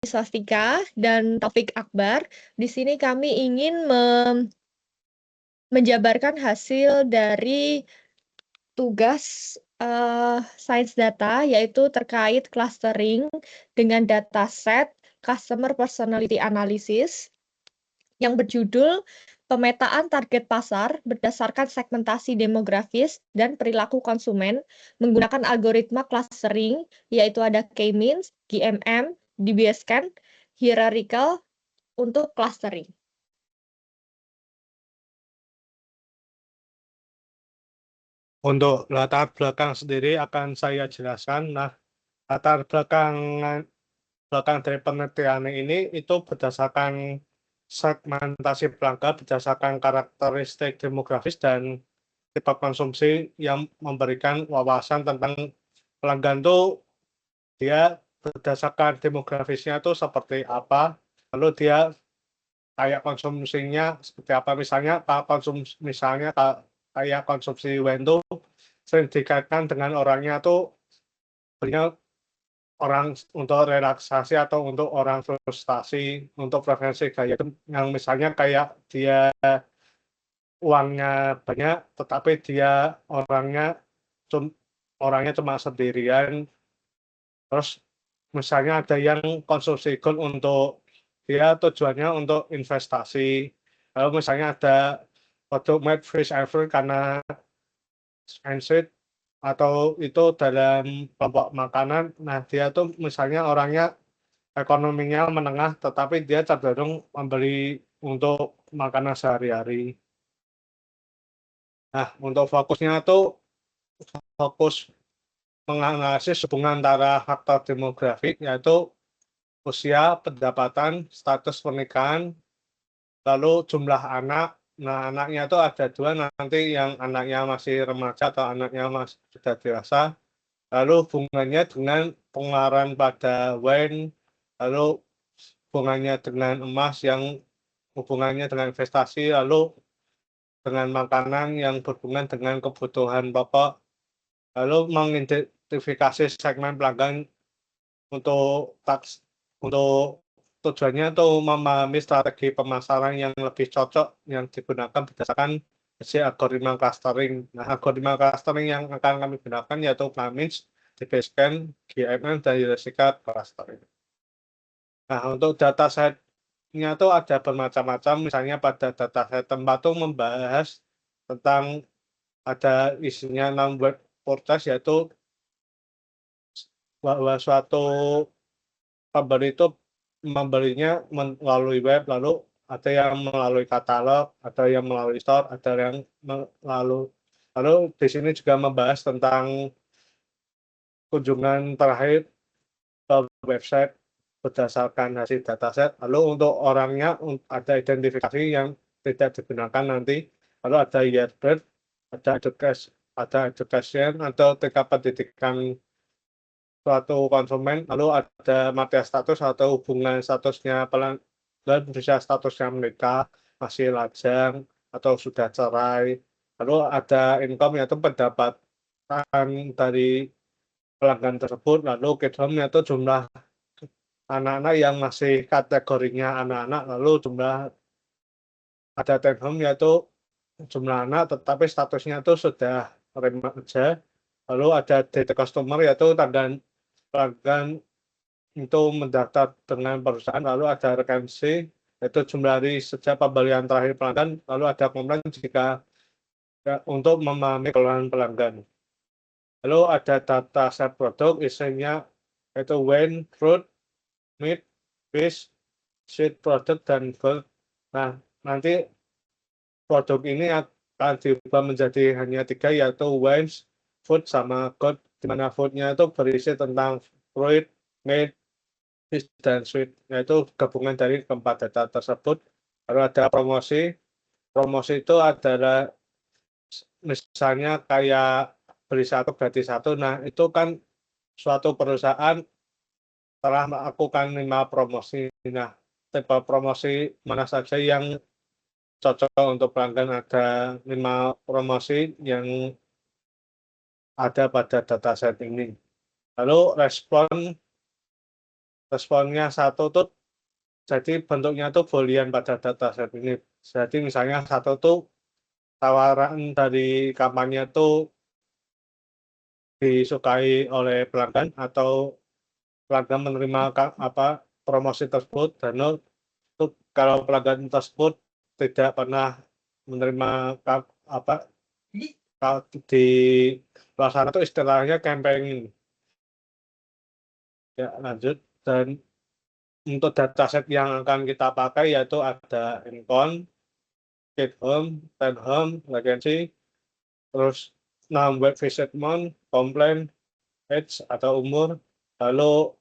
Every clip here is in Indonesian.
Swastika dan Taufik Akbar. Di sini kami ingin menjabarkan hasil dari tugas Science Data, yaitu terkait clustering dengan dataset Customer Personality Analysis yang berjudul Pemetaan Target Pasar berdasarkan segmentasi demografis dan perilaku konsumen menggunakan algoritma clustering, yaitu ada K-means, GMM, DBScan, hierarchical untuk clustering. Untuk latar belakang sendiri akan saya jelaskan. Nah, latar belakang dari penelitian ini itu berdasarkan segmentasi pelanggan, berdasarkan karakteristik demografis dan tipe konsumsi yang memberikan wawasan tentang pelanggan itu dia berdasarkan demografisnya itu seperti apa, lalu dia kayak konsumsinya seperti apa, misalnya kayak konsumsi wine itu sering dikaitkan dengan orangnya tuh belinya orang untuk relaksasi atau untuk orang frustasi, untuk preferensi gaya yang misalnya kayak dia uangnya banyak tetapi dia orangnya cuma sendirian. Terus misalnya ada yang konsumsi gold untuk dia tujuannya untuk investasi. Lalu misalnya ada produk made fish and fruit karena and sweet atau itu dalam kelompok makanan. Nah, dia tuh misalnya orangnya ekonominya menengah tetapi dia cenderung membeli untuk makanan sehari-hari. Nah, untuk fokusnya tuh fokus menganalisis hubungan antara faktor demografi yaitu usia, pendapatan, status pernikahan, lalu jumlah anak. Nah, anaknya itu ada dua, nanti yang anaknya masih remaja atau anaknya masih sudah dewasa. Lalu hubungannya dengan pengeluaran pada wine, lalu hubungannya dengan emas yang hubungannya dengan investasi, lalu dengan makanan yang berhubungan dengan kebutuhan pokok, lalu mengidentifikasi segmen pelanggan untuk tujuannya untuk memahami strategi pemasaran yang lebih cocok yang digunakan berdasarkan hasil algoritma clustering. Nah, algoritma clustering yang akan kami gunakan yaitu K-means, DBScan, GMM, dan hierarchical clustering. Nah, untuk datasetnya itu ada bermacam-macam. Misalnya pada dataset tempat itu membahas tentang ada isinya 6 web portal yaitu bahwa suatu pembeli itu membelinya melalui web, lalu ada yang melalui katalog, ada yang melalui store, ada yang lalu di sini juga membahas tentang kunjungan terakhir ke website berdasarkan hasil dataset. Lalu untuk orangnya ada identifikasi yang tidak digunakan nanti, lalu ada year birth, ada education atau tingkat pendidikan suatu konsumen, lalu ada material status atau hubungan statusnya pelanggan, bisa statusnya menikah, masih lajang, atau sudah cerai. Lalu ada income yaitu pendapatan dari pelanggan tersebut, lalu get home yaitu jumlah anak-anak yang masih kategorinya anak-anak, lalu ada take home yaitu jumlah anak tetapi statusnya itu sudah remaja, lalu ada data customer yaitu tanda pelanggan itu mendaftar dengan perusahaan, lalu ada rekensi yaitu jumlah hari sejak pembelian terakhir pelanggan, lalu ada komplain jika untuk memahami keluhan pelanggan. Lalu ada data set produk isinya yaitu wine, fruit, meat, fish, sweet product, dan gold. Nah, nanti produk ini akan diubah menjadi hanya 3 yaitu wines, food, sama gold, di mana foodnya itu berisi tentang fruit, meat, fish, dan sweet, yaitu gabungan dari keempat data tersebut. Lalu ada promosi itu adalah misalnya kayak beli satu gratis satu. Nah, itu kan suatu perusahaan telah melakukan 5 promosi. Nah, tipe promosi mana saja yang cocok untuk pelanggan, ada 5 promosi yang ada pada dataset ini. Lalu respon responnya satu tuh jadi bentuknya tuh boolean pada dataset ini. Jadi misalnya satu tuh tawaran dari kampanye tuh disukai oleh pelanggan atau pelanggan menerima promosi tersebut, dan kalau pelanggan tersebut tidak pernah menerima di pelaksanaan itu istilahnya campaigning. Ya, lanjut. Dan untuk dataset yang akan kita pakai yaitu ada income, get home, ten home, vacancy, terus web visit month, komplain, age atau umur, lalu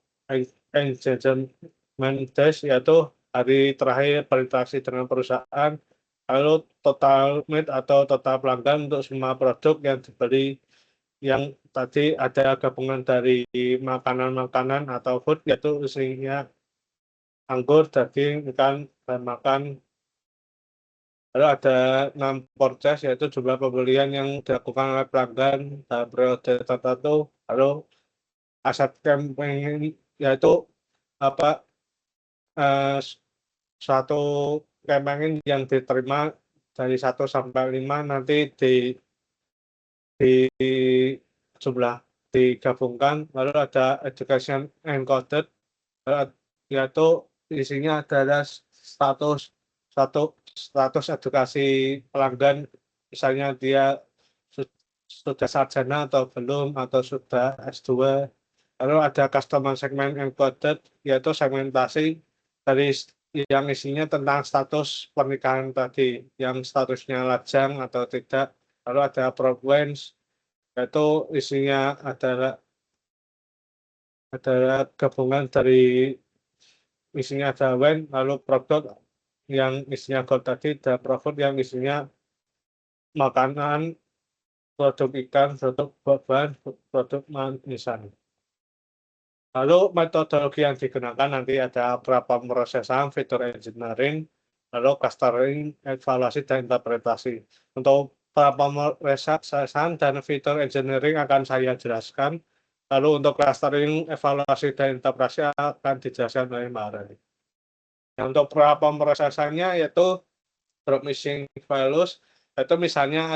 engagement days yaitu hari terakhir berinteraksi dengan perusahaan, lalu total meet atau total pelanggan untuk semua produk yang dibeli, yang tadi ada gabungan dari makanan-makanan atau food yaitu isinya anggur, daging, ikan, dan makan. Lalu ada 6 purchase yaitu jumlah pembelian yang dilakukan oleh pelanggan dalam periode tertentu. Lalu aset campaign yaitu suatu campaign yang diterima dari 1 sampai 5 nanti di jumlah digabungkan. Lalu ada education encoded yaitu isinya adalah status edukasi pelanggan, misalnya dia sudah sarjana atau belum, atau sudah S2. Lalu ada customer segment encoded yaitu segmentasi dari yang isinya tentang status pernikahan tadi, yang statusnya lajang atau tidak. Lalu ada preference yaitu isinya adalah gabungan dari isinya ada wine, lalu produk yang isinya gold tadi, dan produk yang isinya makanan, produk ikan, produk buah-buahan, produk manisan. Lalu metodologi yang digunakan nanti ada pra-pemrosesan, fitur engineering, lalu clustering, evaluasi, dan interpretasi. Untuk pra-pemrosesan dan fitur engineering akan saya jelaskan. Lalu untuk clustering, evaluasi, dan interpretasi akan dijelaskan oleh Mbak Rani. Untuk pra-pemrosesannya yaitu drop missing values, itu misalnya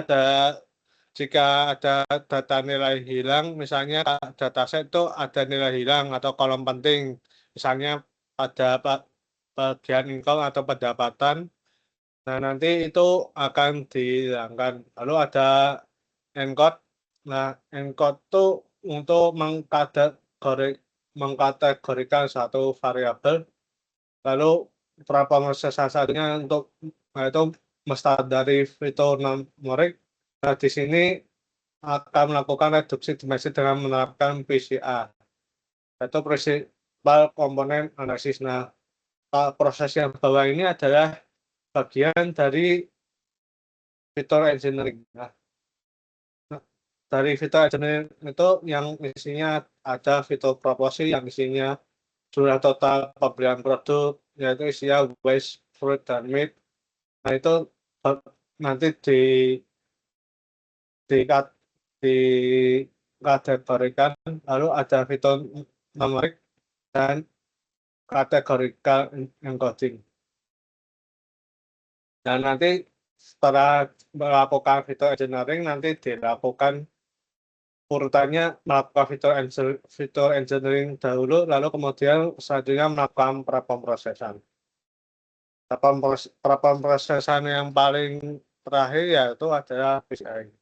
jika ada data nilai hilang, misalnya dataset itu ada nilai hilang atau kolom penting, misalnya pada bagian income atau pendapatan, nah nanti itu akan dihilangkan. Lalu ada encode, nah encode itu untuk mengkategorikan satu variabel, lalu pra-pemrosesan satunya untuk itu dari fitur numerik. Nah, di sini akan melakukan reduksi dimensi dengan menerapkan PCA, yaitu Principal Component Analysis. Nah, proses yang bawah ini adalah bagian dari fitur engineering. Nah, dari fitur engineering itu yang isinya ada fitur proporsi yang isinya jumlah total pembelian produk, yaitu isinya waste, fruit, dan meat. Nah, itu nanti dikategorikan, lalu ada fitur numerik dan kategorical encoding. Dan nanti setelah melakukan fitur engineering, nanti dilakukan urutannya melakukan fitur engineering dahulu, lalu kemudian selanjutnya melakukan pra-pemrosesan. Pra-pemrosesan yang paling terakhir yaitu adalah PCI.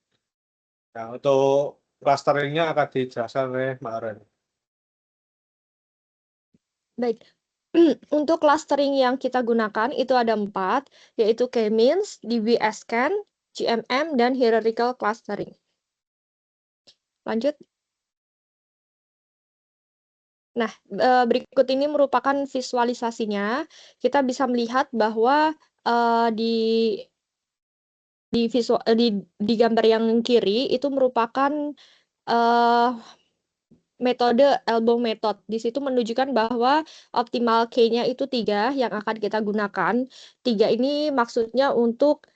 Nah, untuk clusteringnya akan dijelaskan oleh Mbak Ren. Baik. Untuk clustering yang kita gunakan itu ada 4, yaitu K-means, DB-scan, GMM, dan hierarchical clustering. Lanjut. Nah, berikut ini merupakan visualisasinya. Kita bisa melihat bahwa di gambar yang kiri itu merupakan metode elbow method. Di situ menunjukkan bahwa optimal K-nya itu 3 yang akan kita gunakan. 3 ini maksudnya untuk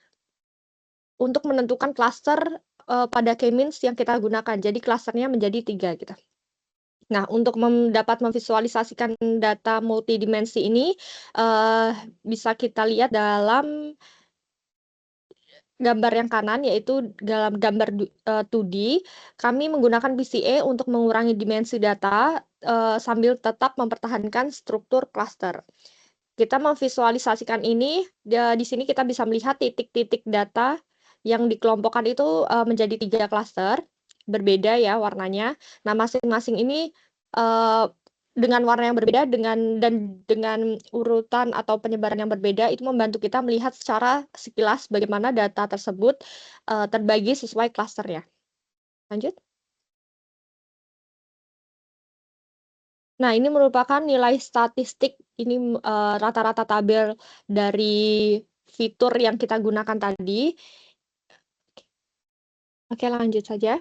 menentukan cluster pada K-means yang kita gunakan. Jadi clusternya menjadi 3 gitu. Nah, untuk dapat memvisualisasikan data multidimensi ini bisa kita lihat dalam gambar yang kanan, yaitu dalam gambar 2D, kami menggunakan PCA untuk mengurangi dimensi data sambil tetap mempertahankan struktur cluster. Kita memvisualisasikan ini, di sini kita bisa melihat titik-titik data yang dikelompokkan itu menjadi 3 klaster, berbeda ya warnanya. Nah, masing-masing ini dengan warna yang berbeda dengan urutan atau penyebaran yang berbeda, itu membantu kita melihat secara sekilas bagaimana data tersebut terbagi sesuai klasternya. Lanjut. Nah, ini merupakan nilai statistik, ini rata-rata tabel dari fitur yang kita gunakan tadi. Oke, lanjut saja.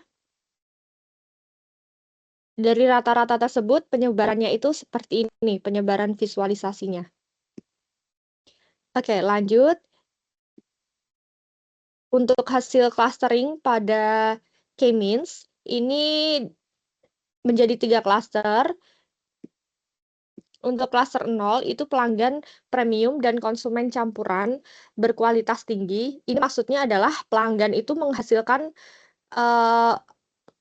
Dari rata-rata tersebut, penyebarannya itu seperti ini, penyebaran visualisasinya. Oke, lanjut. Untuk hasil clustering pada K-means, ini menjadi 3 klaster. Untuk klaster 0 itu pelanggan premium dan konsumen campuran berkualitas tinggi. Ini maksudnya adalah pelanggan itu menghasilkan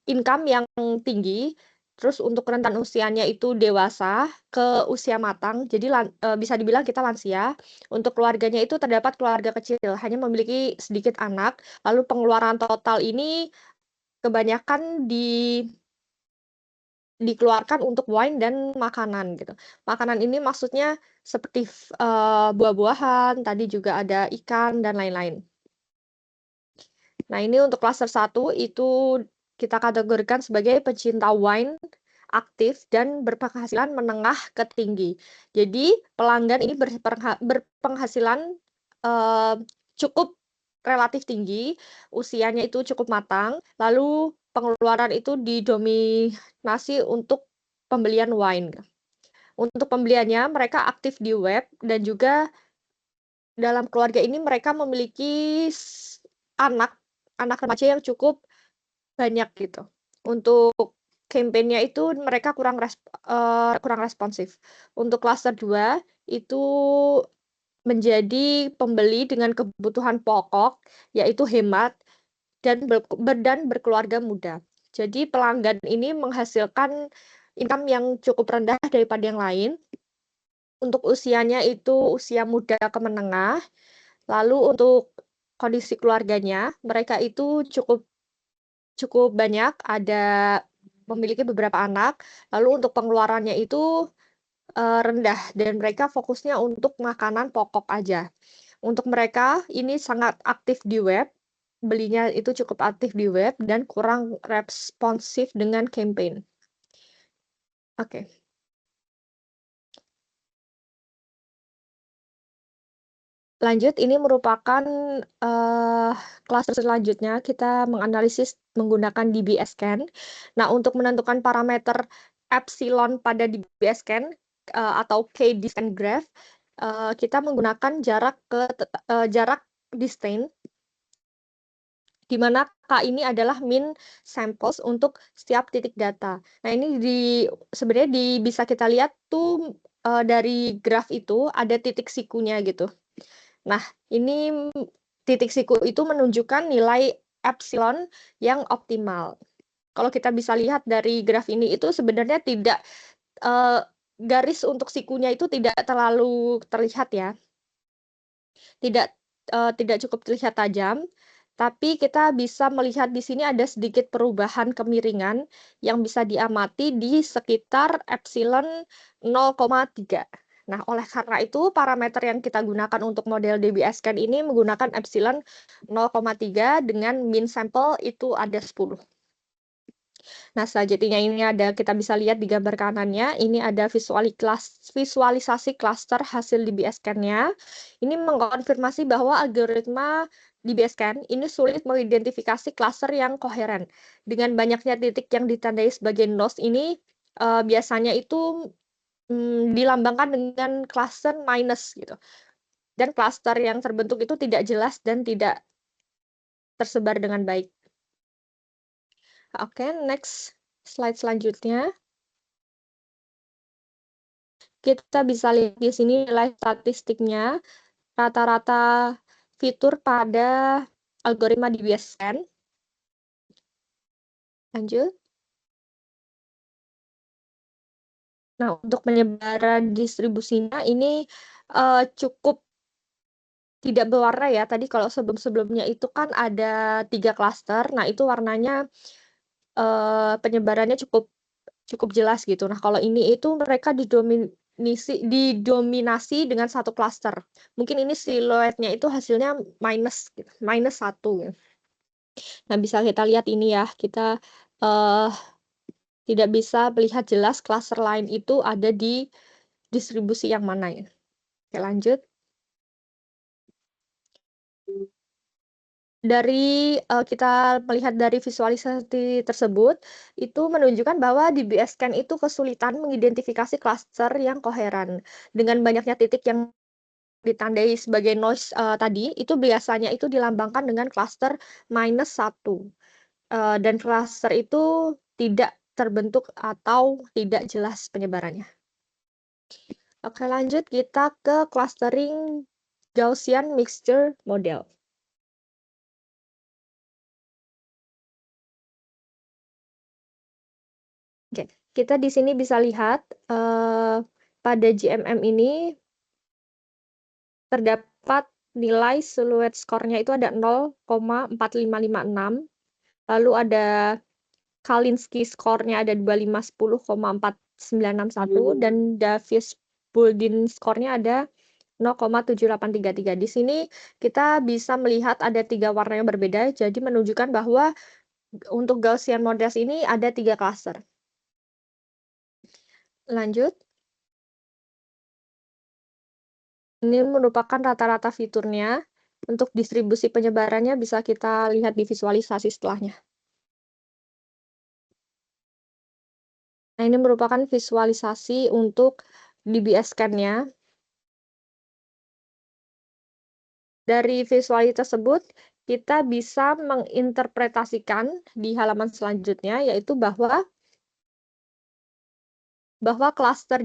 income yang tinggi, terus untuk rentan usianya itu dewasa ke usia matang, jadi bisa dibilang kita lansia. Untuk keluarganya itu terdapat keluarga kecil, hanya memiliki sedikit anak, lalu pengeluaran total ini kebanyakan dikeluarkan untuk wine dan makanan gitu. Makanan ini maksudnya seperti buah-buahan, tadi juga ada ikan dan lain-lain. Nah, ini untuk klaster 1 itu kita kategorikan sebagai pecinta wine aktif dan berpenghasilan menengah ke tinggi. Jadi pelanggan ini berpenghasilan cukup relatif tinggi, usianya itu cukup matang, lalu pengeluaran itu didominasi untuk pembelian wine. Untuk pembeliannya mereka aktif di web dan juga dalam keluarga ini mereka memiliki anak remaja yang cukup banyak gitu. Untuk campaign-nya itu mereka kurang responsif. Untuk klaster 2 itu menjadi pembeli dengan kebutuhan pokok, yaitu hemat dan berkeluarga muda. Jadi pelanggan ini menghasilkan income yang cukup rendah daripada yang lain. Untuk usianya itu usia muda ke menengah. Lalu untuk kondisi keluarganya, mereka itu cukup banyak, memiliki beberapa anak, lalu untuk pengeluarannya itu rendah dan mereka fokusnya untuk makanan pokok aja. Untuk mereka ini sangat aktif di web, belinya itu cukup aktif di web dan kurang responsif dengan campaign. Oke. Lanjut, ini merupakan klaster selanjutnya, kita menganalisis menggunakan dbScan. Nah, untuk menentukan parameter epsilon pada dbScan atau k-distance graph, kita menggunakan jarak distance, di mana K ini adalah mean samples untuk setiap titik data. Nah, ini sebenarnya bisa kita lihat tuh dari graf itu ada titik sikunya gitu. Nah, ini titik siku itu menunjukkan nilai epsilon yang optimal. Kalau kita bisa lihat dari graf ini itu sebenarnya tidak garis untuk sikunya itu tidak terlalu terlihat ya. Tidak cukup terlihat tajam, tapi kita bisa melihat di sini ada sedikit perubahan kemiringan yang bisa diamati di sekitar epsilon 0,3. Nah, oleh karena itu parameter yang kita gunakan untuk model dbScan ini menggunakan epsilon 0,3 dengan mean sample itu ada 10. Nah, selanjutnya ini kita bisa lihat di gambar kanannya, ini ada visualisasi klaster hasil dbScan-nya. Ini mengkonfirmasi bahwa algoritma dbScan ini sulit mengidentifikasi klaster yang koheren. Dengan banyaknya titik yang ditandai sebagai nodes ini biasanya itu dilambangkan dengan klaster minus gitu. Dan klaster yang terbentuk itu tidak jelas dan tidak tersebar dengan baik. Oke, next slide selanjutnya. kita bisa lihat di sini nilai statistiknya, rata-rata fitur pada algoritma DBSN. Lanjut. Nah, untuk penyebaran distribusinya ini cukup tidak berwarna ya. Tadi kalau sebelum-sebelumnya itu kan ada 3 klaster. Nah, itu warnanya penyebarannya cukup jelas gitu. Nah, kalau ini itu mereka didominasi dengan satu klaster. Mungkin ini siluetnya itu hasilnya minus gitu, -1 gitu. Nah, bisa kita lihat ini ya, kita tidak bisa melihat jelas klaster lain itu ada di distribusi yang mana ya. Oke, lanjut. Dari kita melihat dari visualisasi tersebut, itu menunjukkan bahwa di BScan itu kesulitan mengidentifikasi klaster yang koheren. Dengan banyaknya titik yang ditandai sebagai noise tadi, itu biasanya itu dilambangkan dengan klaster -1. Dan klaster itu tidak terbentuk atau tidak jelas penyebarannya. Oke, lanjut kita ke clustering Gaussian mixture model. Oke, kita di sini bisa lihat pada GMM ini terdapat nilai siluet skornya itu ada 0,4556, lalu ada Kalinski skornya ada 2510,4961 dan Davis-Bouldin skornya ada 0,7833. Di sini kita bisa melihat ada 3 warna yang berbeda, jadi menunjukkan bahwa untuk Gaussian models ini ada 3 klaster. Lanjut. Ini merupakan rata-rata fiturnya. Untuk distribusi penyebarannya bisa kita lihat di visualisasi setelahnya. Nah, ini merupakan visualisasi untuk DBScan-nya. Dari visualisasi tersebut, kita bisa menginterpretasikan di halaman selanjutnya, yaitu bahwa klaster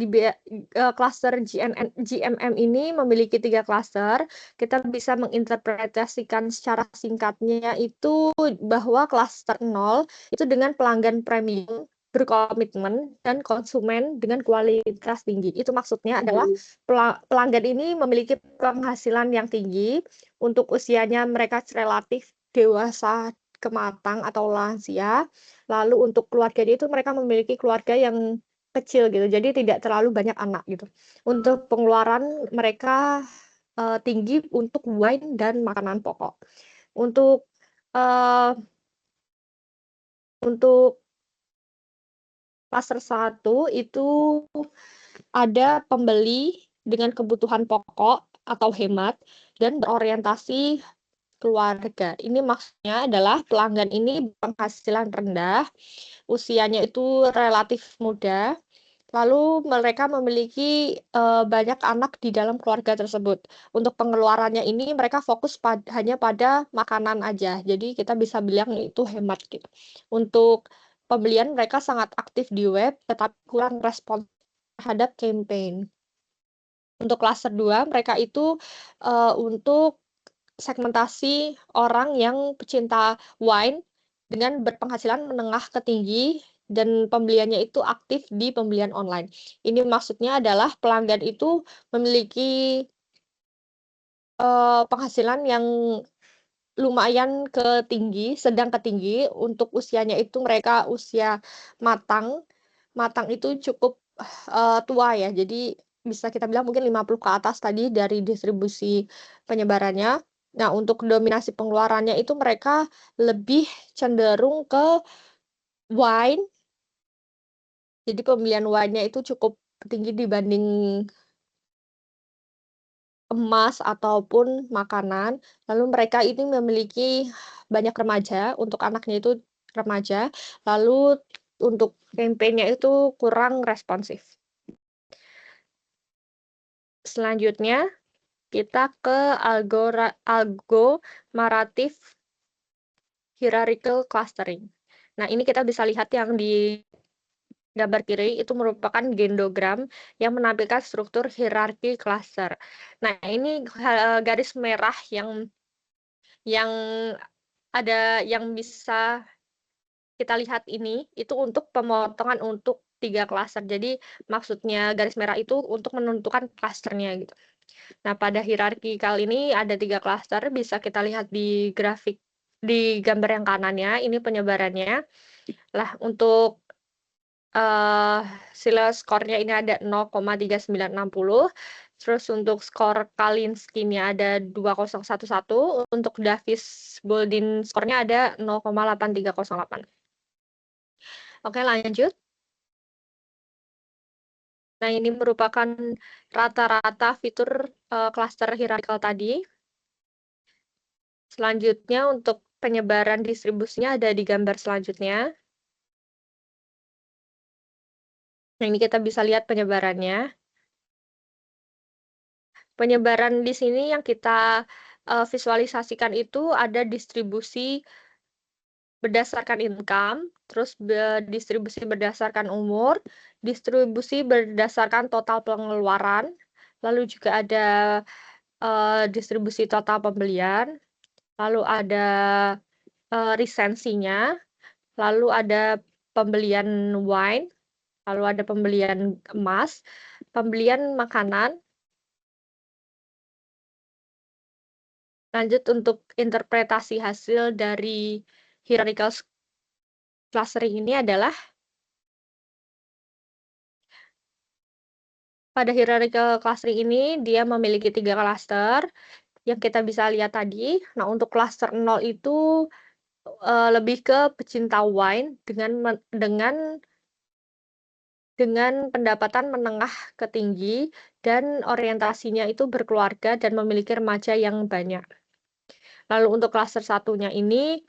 GMM ini memiliki 3 klaster. Kita bisa menginterpretasikan secara singkatnya itu bahwa klaster 0 itu dengan pelanggan premium, berkomitmen, dan konsumen dengan kualitas tinggi. Itu maksudnya adalah pelanggan ini memiliki penghasilan yang tinggi, untuk usianya mereka relatif dewasa ke matang atau lansia. Lalu untuk keluarganya itu mereka memiliki keluarga yang kecil gitu, jadi tidak terlalu banyak anak gitu. Untuk pengeluaran mereka tinggi untuk wine dan makanan pokok. Untuk klaster 1 itu ada pembeli dengan kebutuhan pokok atau hemat dan berorientasi keluarga. Ini maksudnya adalah pelanggan ini penghasilan rendah, usianya itu relatif muda, lalu mereka memiliki banyak anak di dalam keluarga tersebut. Untuk pengeluarannya ini mereka fokus hanya pada makanan aja. Jadi kita bisa bilang itu hemat gitu. Untuk pembelian mereka sangat aktif di web, tetapi kurang respon terhadap campaign. Untuk klaster 2, mereka itu untuk segmentasi orang yang pecinta wine dengan berpenghasilan menengah ke tinggi dan pembeliannya itu aktif di pembelian online. Ini maksudnya adalah pelanggan itu memiliki penghasilan yang lumayan sedang ke tinggi. Untuk usianya itu mereka usia matang. Matang itu cukup tua ya. Jadi bisa kita bilang mungkin 50 ke atas tadi dari distribusi penyebarannya. Nah, untuk dominasi pengeluarannya itu mereka lebih cenderung ke wine. Jadi pembelian wine-nya itu cukup tinggi dibanding emas ataupun makanan. Lalu mereka ini memiliki banyak remaja, untuk anaknya itu remaja. Lalu untuk campaign-nya itu kurang responsif. Selanjutnya kita ke algomaratif hierarchical clustering. Nah, ini kita bisa lihat yang di gambar kiri itu merupakan gendogram yang menampilkan struktur hierarki klaster. Nah, ini garis merah yang yang bisa kita lihat ini itu untuk pemotongan untuk 3 klaster. Jadi maksudnya garis merah itu untuk menentukan klasternya gitu. Nah, pada hierarki kali ini ada 3 klaster, bisa kita lihat di grafik di gambar yang kanannya, ini penyebarannya. Lah, untuk Sila skornya ini ada 0,3960. Terus untuk skor Kalinski-nya ada 2011. Untuk Davis-Bouldin skornya ada 0,8308. Oke, lanjut. Nah, ini merupakan rata-rata fitur klaster hierarkikal tadi. Selanjutnya untuk penyebaran distribusinya ada di gambar selanjutnya. Nah, ini kita bisa lihat penyebarannya. Penyebaran di sini yang kita visualisasikan itu ada distribusi berdasarkan income, terus distribusi berdasarkan umur, distribusi berdasarkan total pengeluaran, lalu juga ada distribusi total pembelian, lalu ada resensinya, lalu ada pembelian wine, lalu ada pembelian emas, pembelian makanan. Lanjut untuk interpretasi hasil dari hierarchical clustering ini adalah pada hierarchical clustering ini dia memiliki 3 klaster yang kita bisa lihat tadi. Nah, untuk klaster 0 itu lebih ke pecinta wine dengan pendapatan menengah ke tinggi dan orientasinya itu berkeluarga dan memiliki remaja yang banyak. Lalu untuk klaster satunya ini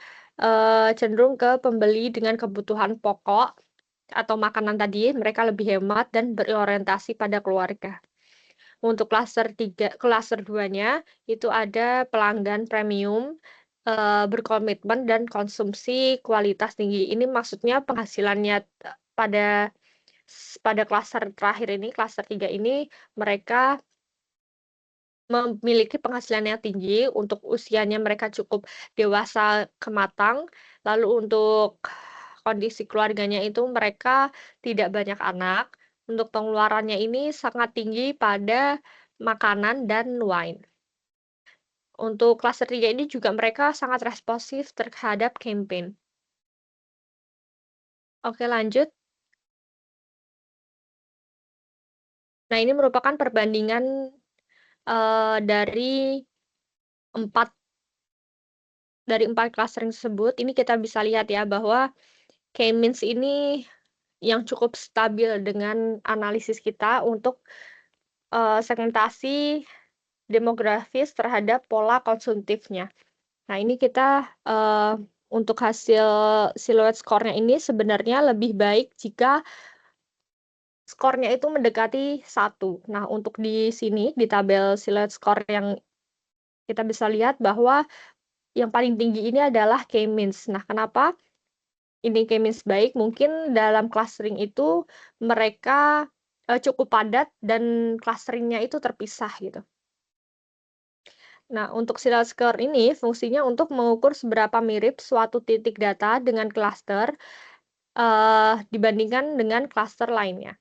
cenderung ke pembeli dengan kebutuhan pokok atau makanan tadi, mereka lebih hemat dan berorientasi pada keluarga. Untuk klaster 2-nya itu ada pelanggan premium, berkomitmen dan konsumsi kualitas tinggi. Ini maksudnya penghasilannya pada klaster terakhir ini, klaster 3 ini, mereka memiliki penghasilan yang tinggi, untuk usianya mereka cukup dewasa ke matang, lalu untuk kondisi keluarganya itu mereka tidak banyak anak, untuk pengeluarannya ini sangat tinggi pada makanan dan wine. Untuk klaster 3 ini juga mereka sangat responsif terhadap campaign. Oke, lanjut. Nah, ini merupakan perbandingan dari 4 clustering tersebut. Ini kita bisa lihat ya bahwa K-means ini yang cukup stabil dengan analisis kita untuk segmentasi demografis terhadap pola konsumtifnya. Nah, ini kita untuk hasil silhouette skornya ini sebenarnya lebih baik jika skornya itu mendekati 1. Nah, untuk di sini, di tabel silhouette skor yang kita bisa lihat bahwa yang paling tinggi ini adalah K-means. Nah, kenapa ini K-means baik? Mungkin dalam clustering itu mereka cukup padat dan clusteringnya itu terpisah gitu. Nah, untuk silhouette score ini fungsinya untuk mengukur seberapa mirip suatu titik data dengan klaster dibandingkan dengan klaster lainnya.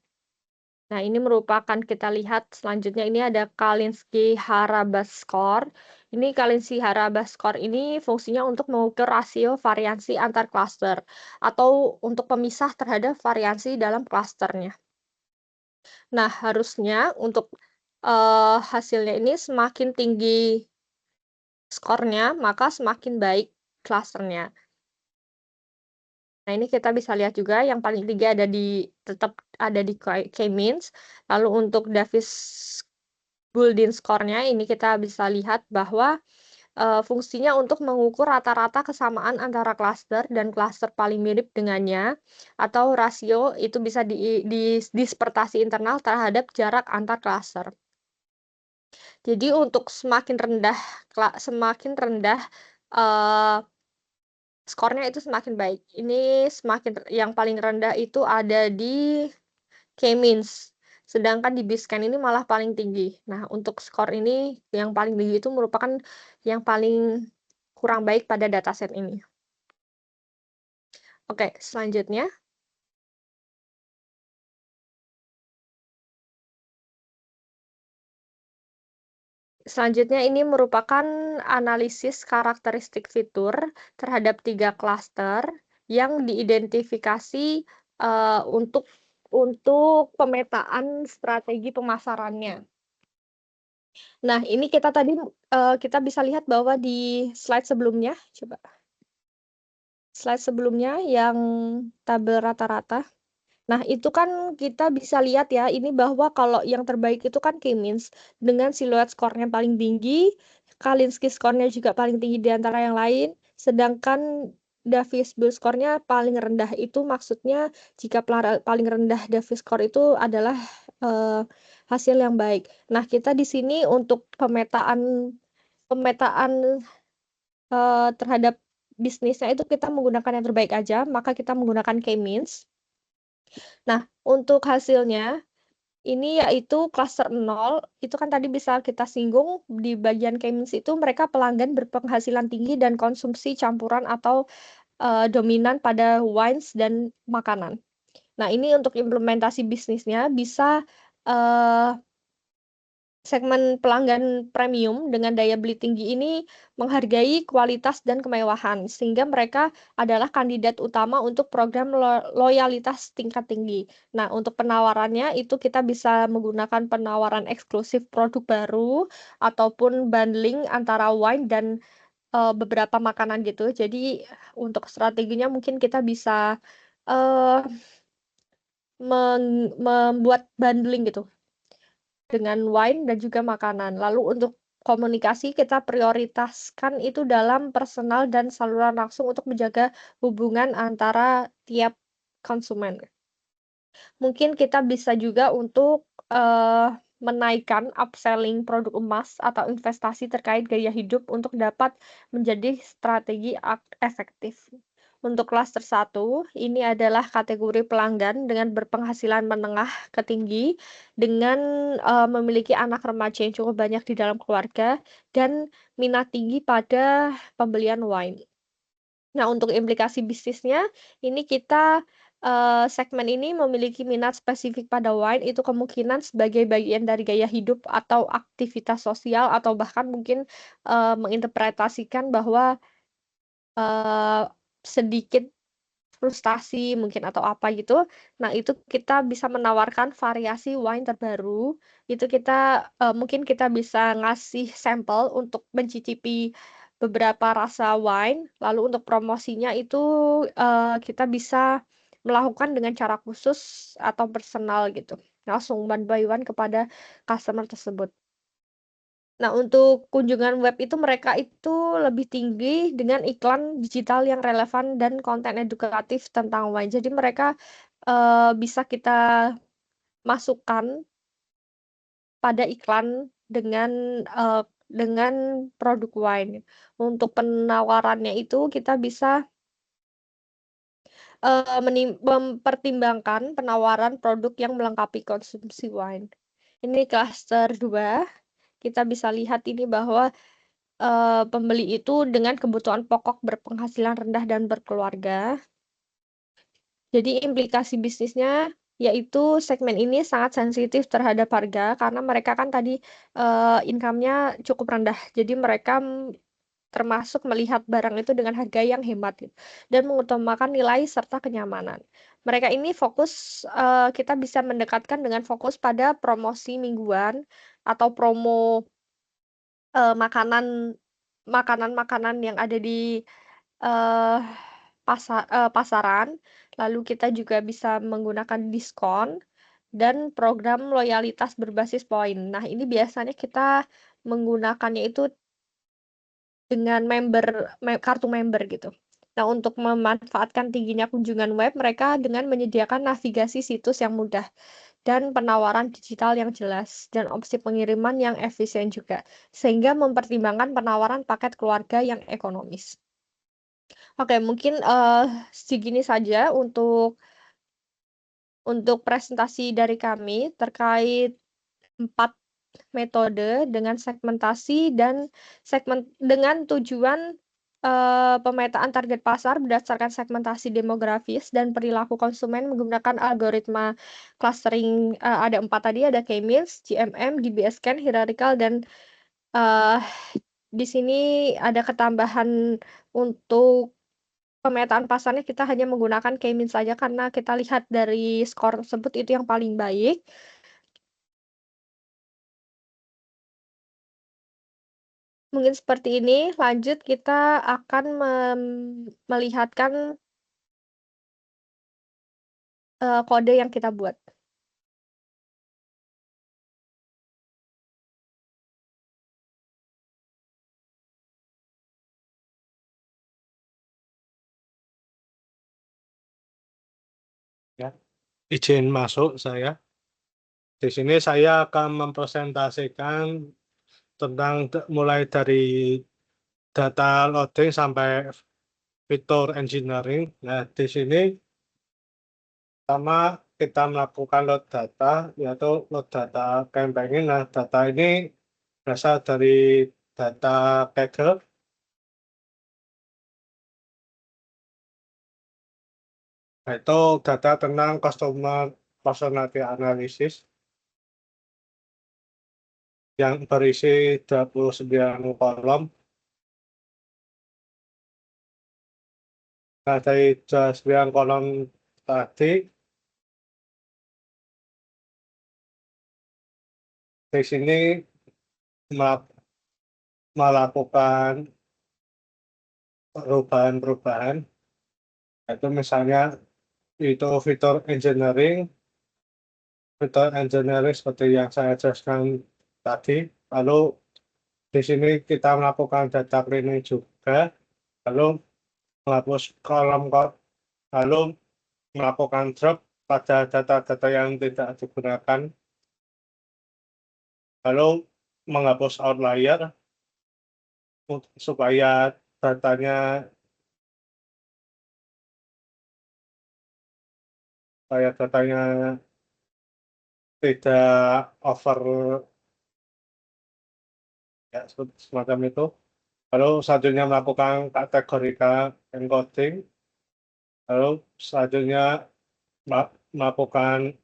Nah, ini merupakan kita lihat selanjutnya ini ada Kalinski-Harabas score. Ini Kalinski-Harabas score ini fungsinya untuk mengukur rasio variansi antar klaster atau untuk pemisah terhadap variansi dalam klasternya. Nah, harusnya untuk hasilnya ini semakin tinggi skornya, maka semakin baik klasternya. Nah, ini kita bisa lihat juga yang paling tinggi tetap ada di K-means. Lalu untuk Davis-Bouldin skornya ini kita bisa lihat bahwa fungsinya untuk mengukur rata-rata kesamaan antara klaster dan klaster paling mirip dengannya, atau rasio itu bisa dispertasi internal terhadap jarak antar klaster. Jadi untuk semakin rendah skornya itu semakin baik. Ini yang paling rendah itu ada di K-means, sedangkan di Biscan ini malah paling tinggi. Nah, untuk skor ini yang paling tinggi itu merupakan yang paling kurang baik pada dataset ini. Oke, selanjutnya. Selanjutnya ini merupakan analisis karakteristik fitur terhadap 3 klaster yang diidentifikasi untuk pemetaan strategi pemasarannya. Nah, ini kita tadi kita bisa lihat bahwa di slide sebelumnya, coba. Slide sebelumnya yang tabel rata-rata. Nah, itu kan kita bisa lihat ya, ini bahwa kalau yang terbaik itu kan K-means dengan siluet skornya paling tinggi, Kalinski skornya juga paling tinggi di antara yang lain, sedangkan Davis-Bull skornya paling rendah. Itu maksudnya jika paling rendah Davis skor itu adalah hasil yang baik. Nah, kita di sini untuk pemetaan terhadap bisnisnya itu kita menggunakan yang terbaik aja, maka kita menggunakan K-means. Nah, untuk hasilnya ini yaitu cluster 0, itu kan tadi bisa kita singgung di bagian K-means itu mereka pelanggan berpenghasilan tinggi dan konsumsi campuran atau dominan pada wines dan makanan. Nah, ini untuk implementasi bisnisnya bisa segmen pelanggan premium dengan daya beli tinggi ini menghargai kualitas dan kemewahan, sehingga mereka adalah kandidat utama untuk program loyalitas tingkat tinggi. Nah, untuk penawarannya itu kita bisa menggunakan penawaran eksklusif produk baru ataupun bundling antara wine dan beberapa makanan gitu. Jadi untuk strateginya mungkin kita bisa uh, membuat bundling gitu dengan wine dan juga makanan. Lalu untuk komunikasi kita prioritaskan itu dalam personal dan saluran langsung untuk menjaga hubungan antara tiap konsumen. Mungkin kita bisa juga untuk menaikkan upselling produk emas atau investasi terkait gaya hidup untuk dapat menjadi strategi efektif. Untuk klaster 1, ini adalah kategori pelanggan dengan berpenghasilan menengah ke tinggi dengan memiliki anak remaja yang cukup banyak di dalam keluarga dan minat tinggi pada pembelian wine. Nah, untuk implikasi bisnisnya, ini kita segmen ini memiliki minat spesifik pada wine, itu kemungkinan sebagai bagian dari gaya hidup atau aktivitas sosial atau bahkan mungkin menginterpretasikan bahwa sedikit frustasi mungkin atau apa gitu. Nah, itu kita bisa menawarkan variasi wine terbaru. Itu kita mungkin kita bisa ngasih sampel untuk mencicipi beberapa rasa wine. Lalu untuk promosinya itu kita bisa melakukan dengan cara khusus atau personal gitu. Langsung one by one kepada customer tersebut. Nah, untuk kunjungan web itu mereka itu lebih tinggi dengan iklan digital yang relevan dan konten edukatif tentang wine. Jadi mereka bisa kita masukkan pada iklan dengan produk wine. Untuk penawarannya itu kita bisa mempertimbangkan penawaran produk yang melengkapi konsumsi wine. Ini klaster 2. Kita bisa lihat ini bahwa pembeli itu dengan kebutuhan pokok berpenghasilan rendah dan berkeluarga. Jadi implikasi bisnisnya yaitu segmen ini sangat sensitif terhadap harga karena mereka kan tadi income-nya cukup rendah. Jadi mereka termasuk melihat barang itu dengan harga yang hemat gitu, dan mengutamakan nilai serta kenyamanan. Mereka ini fokus kita bisa mendekatkan dengan fokus pada promosi mingguan atau promo makanan-makanan yang ada di eh, pasaran, lalu kita juga bisa menggunakan diskon dan program loyalitas berbasis poin. Nah, ini biasanya kita menggunakannya itu dengan kartu member gitu. Nah, untuk memanfaatkan tingginya kunjungan web, mereka dengan menyediakan navigasi situs yang mudah dan penawaran digital yang jelas dan opsi pengiriman yang efisien juga, sehingga mempertimbangkan penawaran paket keluarga yang ekonomis. Oke, mungkin segini saja untuk presentasi dari kami terkait 4 metode dengan segmentasi dan dengan tujuan pemetaan target pasar berdasarkan segmentasi demografis dan perilaku konsumen menggunakan algoritma clustering. Ada 4 tadi, ada K-means, GMM, DBScan, hierarchical, dan eh, di sini ada ketambahan untuk pemetaan pasarnya kita hanya menggunakan K-means saja karena kita lihat dari skor tersebut itu yang paling baik. Mungkin seperti ini. Lanjut, kita akan melihatkan kode yang kita buat. Ya, izin masuk saya. Di sini saya akan mempresentasikan tentang mulai dari data loading sampai fitur engineering. Nah, di sini pertama kita melakukan load data, yaitu load data campaign. Nah, data ini berasal dari data Kaggle, yaitu data tentang customer personality analysis yang berisi 29 kolom. Nah, dari 29 kolom tadi, di sini melakukan perubahan-perubahan, yaitu misalnya itu fitur engineering seperti yang saya jelaskan tadi. Lalu di sini kita melakukan data cleaning juga, lalu menghapus kolom, lalu melakukan drop pada data-data yang tidak digunakan, lalu menghapus outlier supaya datanya tidak over, ya, semacam itu. Lalu selanjutnya melakukan kategorical encoding, lalu selanjutnya melakukan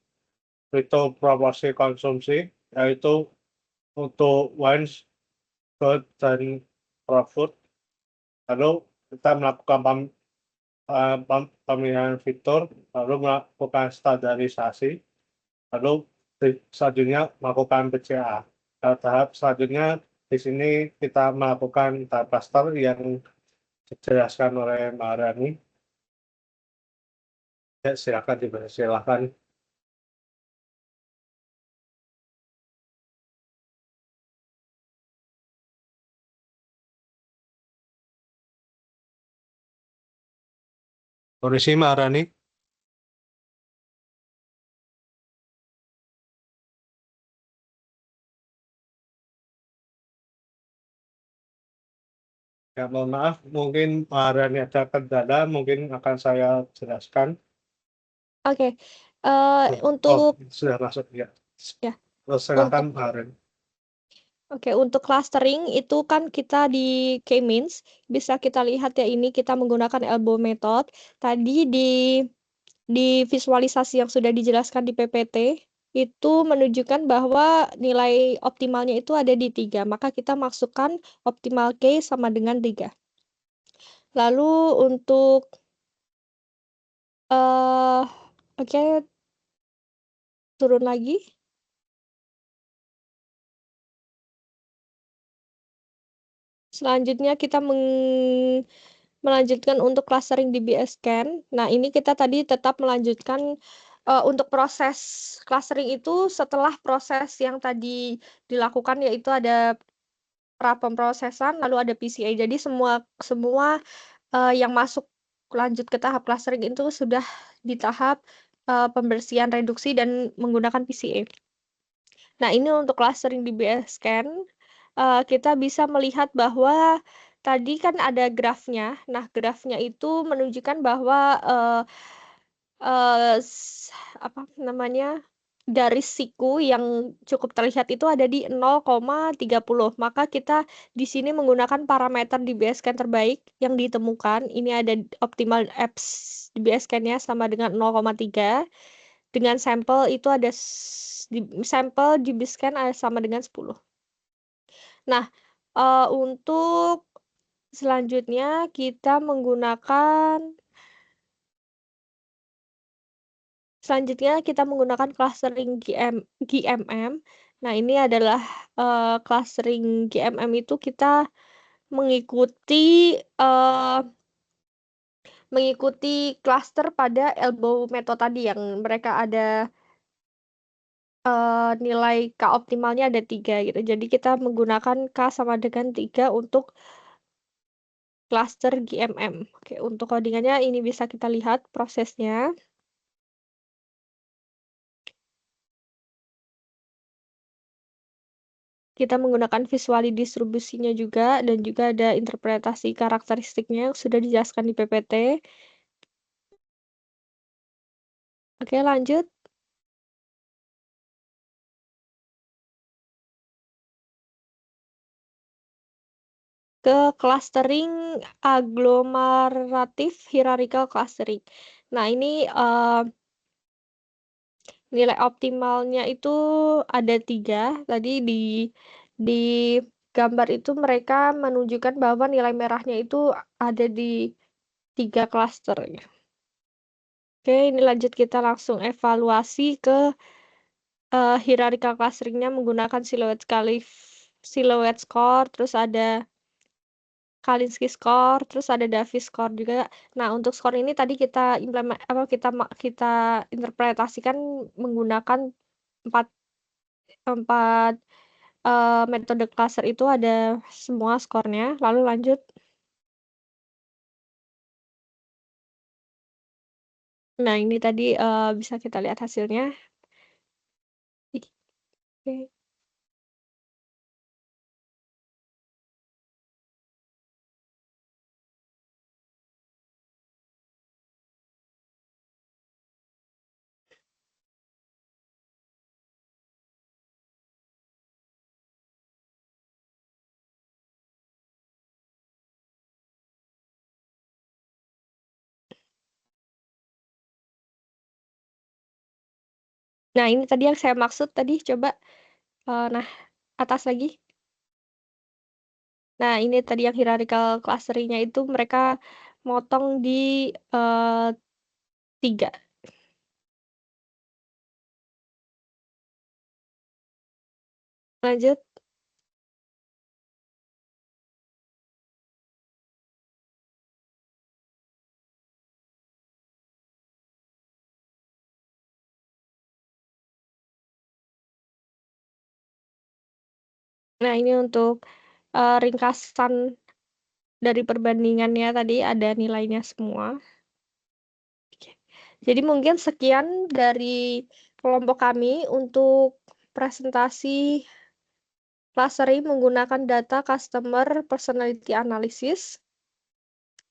itu proporsi konsumsi, yaitu untuk wines, gold, dan raw food. Lalu kita melakukan pemilihan fitur, lalu melakukan standarisasi, lalu selanjutnya melakukan PCA. Tahap selanjutnya di sini kita melakukan tahap cluster yang dijelaskan oleh Maharani. Ya, silakan dipersilakan. Polisi Maharani. Ya, mohon maaf, mungkin Maharani ada kendala, mungkin akan saya jelaskan. Oke, Oh, untuk sudah masuk ya. ya Silakan untuk Maharani. untuk clustering itu kan kita di K-means bisa kita lihat ya, ini kita menggunakan elbow method. Tadi di visualisasi yang sudah dijelaskan di PPT itu menunjukkan bahwa nilai optimalnya itu ada di 3. Maka kita masukkan optimal K sama dengan 3. Lalu untuk oke, turun lagi. Selanjutnya kita melanjutkan untuk clustering di BScan. Nah, ini kita tadi tetap melanjutkan untuk proses clustering itu setelah proses yang tadi dilakukan, yaitu ada pra-pemrosesan, lalu ada PCA. Jadi semua yang masuk lanjut ke tahap clustering itu sudah di tahap pembersihan, reduksi, dan menggunakan PCA. Nah, ini untuk clustering di BScan, kita bisa melihat bahwa tadi kan ada grafnya. Nah, grafnya itu menunjukkan bahwa apa namanya, garis siku yang cukup terlihat itu ada di 0,30. Maka kita di sini menggunakan parameter DBSCAN terbaik yang ditemukan. Ini ada optimal apps DBSCAN-nya sama dengan 0,3. Dengan sampel itu ada sampel DBSCAN sama dengan 10. Nah, untuk selanjutnya kita menggunakan clustering GMM. Nah, ini adalah clustering GMM itu kita mengikuti cluster pada elbow method tadi yang mereka ada nilai K optimalnya ada 3 gitu. Jadi kita menggunakan K sama dengan 3 untuk cluster GMM. Oke, untuk codingannya ini bisa kita lihat prosesnya. Kita menggunakan visual distribusinya juga, dan juga ada interpretasi karakteristiknya yang sudah dijelaskan di PPT. Oke, lanjut. Ke clustering aglomeratif hierarchical clustering. Nah, ini nilai optimalnya itu ada 3. Tadi di gambar itu mereka menunjukkan bahwa nilai merahnya itu ada di 3 cluster. Oke, ini lanjut kita langsung evaluasi ke hierarchical clusteringnya menggunakan silhouette score, terus ada Kalinski score, terus ada Davis score juga. Nah, untuk skor ini tadi kita kita interpretasikan menggunakan 4 metode cluster itu ada semua skornya. Lalu lanjut. Nah, ini tadi bisa kita lihat hasilnya. Oke. Nah, ini tadi yang saya maksud tadi, coba nah atas lagi. Nah, ini tadi yang hierarchical clustering-nya itu mereka motong di 3. Lanjut. Nah, ini untuk ringkasan dari perbandingannya tadi ada nilainya semua. Oke. Jadi mungkin sekian dari kelompok kami untuk presentasi clustering menggunakan data customer personality analysis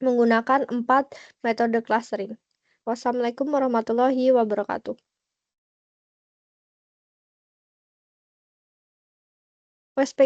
menggunakan 4 metode clustering. Wassalamualaikum warahmatullahi wabarakatuh. Wes,